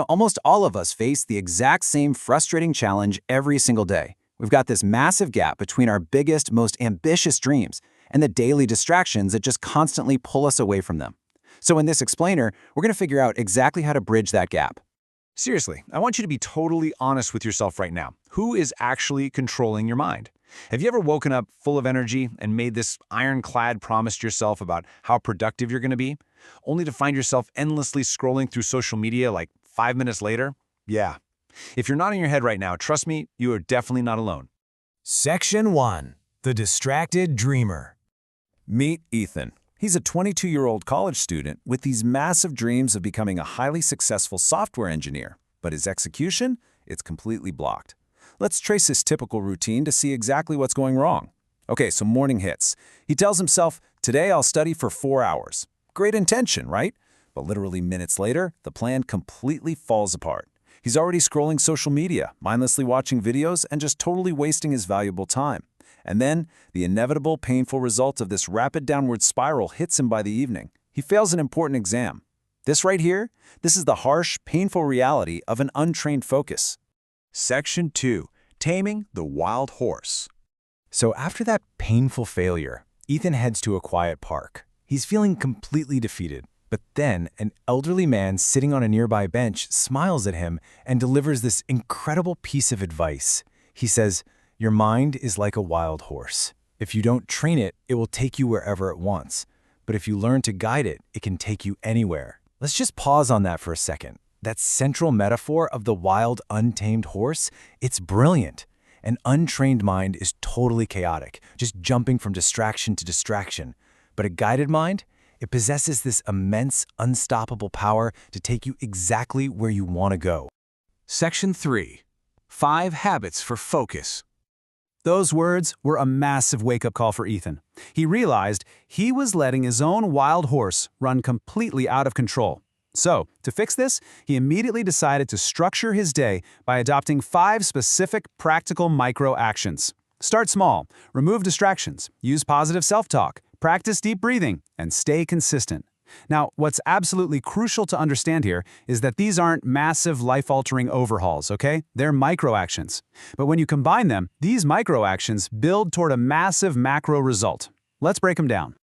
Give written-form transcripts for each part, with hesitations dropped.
Almost all of us face the exact same frustrating challenge every single day. We've got this massive gap between our biggest, most ambitious dreams and the daily distractions that just constantly pull us away from them. So in this explainer, we're going to figure out exactly how to bridge that gap. Seriously, I want you to be totally honest with yourself right now. Who is actually controlling your mind? Have you ever woken up full of energy and made this ironclad promise to yourself about how productive you're going to be, only to find yourself endlessly scrolling through social media like 5 minutes later? Yeah. If you're nodding your head right now, trust me, you are definitely not alone. Section 1. The Distracted Dreamer. Meet Ethan. He's a 22-year-old college student with these massive dreams of becoming a highly successful software engineer, but his execution, it's completely blocked. Let's trace his typical routine to see exactly what's going wrong. Okay, so morning hits. He tells himself, today I'll study for 4 hours. Great intention, right? But literally minutes later, the plan completely falls apart. He's already scrolling social media, mindlessly watching videos, and just totally wasting his valuable time. And then, the inevitable painful result of this rapid downward spiral hits him by the evening. He fails an important exam. This right here, this is the harsh, painful reality of an untrained focus. Section 2. Taming the Wild Horse. So after that painful failure, Ethan heads to a quiet park. He's feeling completely defeated. But then, an elderly man sitting on a nearby bench smiles at him and delivers this incredible piece of advice. He says, "Your mind is like a wild horse. If you don't train it, it will take you wherever it wants. But if you learn to guide it, it can take you anywhere." Let's just pause on that for a second. That central metaphor of the wild, untamed horse, it's brilliant. An untrained mind is totally chaotic, just jumping from distraction to distraction. But a guided mind, it possesses this immense, unstoppable power to take you exactly where you want to go. Section 3. 5 Habits for Focus. Those words were a massive wake-up call for Ethan. He realized he was letting his own wild horse run completely out of control. So, to fix this, he immediately decided to structure his day by adopting 5 specific, practical micro-actions. Start small, remove distractions, use positive self-talk, practice deep breathing, and stay consistent. Now, what's absolutely crucial to understand here is that these aren't massive life-altering overhauls, okay? They're micro-actions. But when you combine them, these micro-actions build toward a massive macro result. Let's break them down.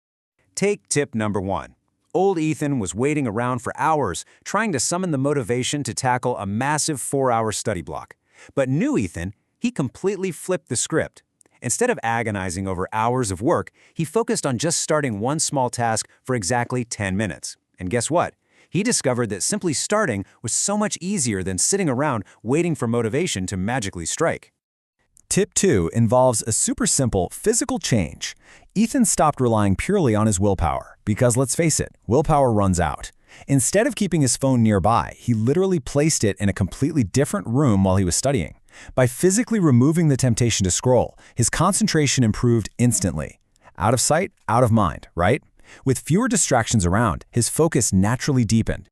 Take tip number 1. Old Ethan was waiting around for hours trying to summon the motivation to tackle a massive 4-hour study block. But new Ethan, he completely flipped the script. Instead of agonizing over hours of work, he focused on just starting one small task for exactly 10 minutes. And guess what? He discovered that simply starting was so much easier than sitting around waiting for motivation to magically strike. Tip 2 involves a super simple physical change. Ethan stopped relying purely on his willpower, because let's face it, willpower runs out. Instead of keeping his phone nearby, he literally placed it in a completely different room while he was studying. By physically removing the temptation to scroll, his concentration improved instantly. Out of sight, out of mind, right? With fewer distractions around, his focus naturally deepened.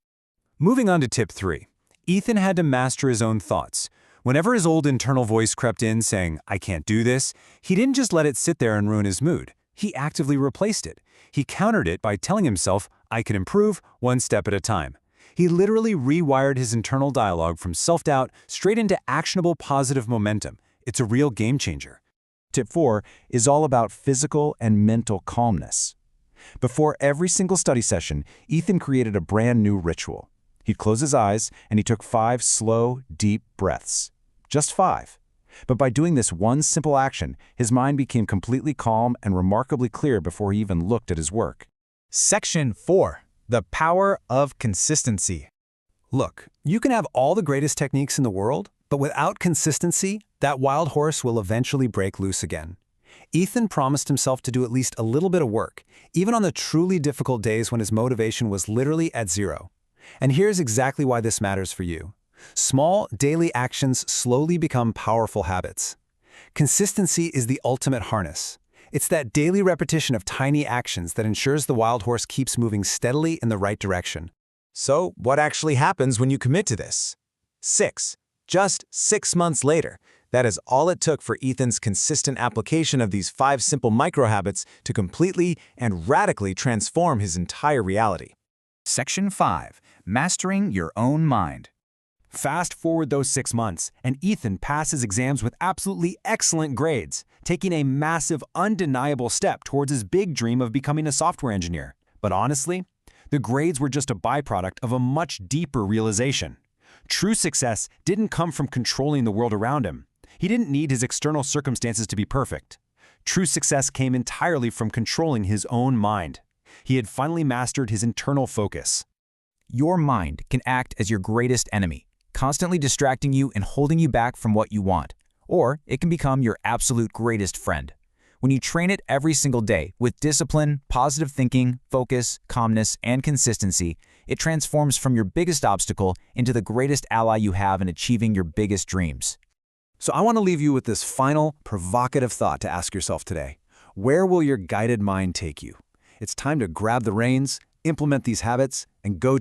Moving on to tip 3. Ethan had to master his own thoughts. Whenever his old internal voice crept in saying, "I can't do this," he didn't just let it sit there and ruin his mood. He actively replaced it. He countered it by telling himself, "I can improve one step at a time." He literally rewired his internal dialogue from self-doubt straight into actionable positive momentum. It's a real game changer. Tip 4 is all about physical and mental calmness. Before every single study session, Ethan created a brand new ritual. He'd close his eyes and he took 5 slow, deep breaths. Just 5. But by doing this one simple action, his mind became completely calm and remarkably clear before he even looked at his work. Section 4. The Power of Consistency. Look, you can have all the greatest techniques in the world, but without consistency, that wild horse will eventually break loose again. Ethan promised himself to do at least a little bit of work, even on the truly difficult days when his motivation was literally at 0. And here's exactly why this matters for you. Small, daily actions slowly become powerful habits. Consistency is the ultimate harness. It's that daily repetition of tiny actions that ensures the wild horse keeps moving steadily in the right direction. So, what actually happens when you commit to this? 6. Just 6 months later, that is all it took for Ethan's consistent application of these 5 simple micro-habits to completely and radically transform his entire reality. Section 5. Mastering Your Own Mind. Fast forward those 6 months, and Ethan passes exams with absolutely excellent grades, taking a massive, undeniable step towards his big dream of becoming a software engineer. But honestly, the grades were just a byproduct of a much deeper realization. True success didn't come from controlling the world around him. He didn't need his external circumstances to be perfect. True success came entirely from controlling his own mind. He had finally mastered his internal focus. Your mind can act as your greatest enemy, constantly distracting you and holding you back from what you want. Or it can become your absolute greatest friend. When you train it every single day with discipline, positive thinking, focus, calmness, and consistency, it transforms from your biggest obstacle into the greatest ally you have in achieving your biggest dreams. So I want to leave you with this final, provocative thought to ask yourself today. Where will your guided mind take you? It's time to grab the reins, implement these habits, and go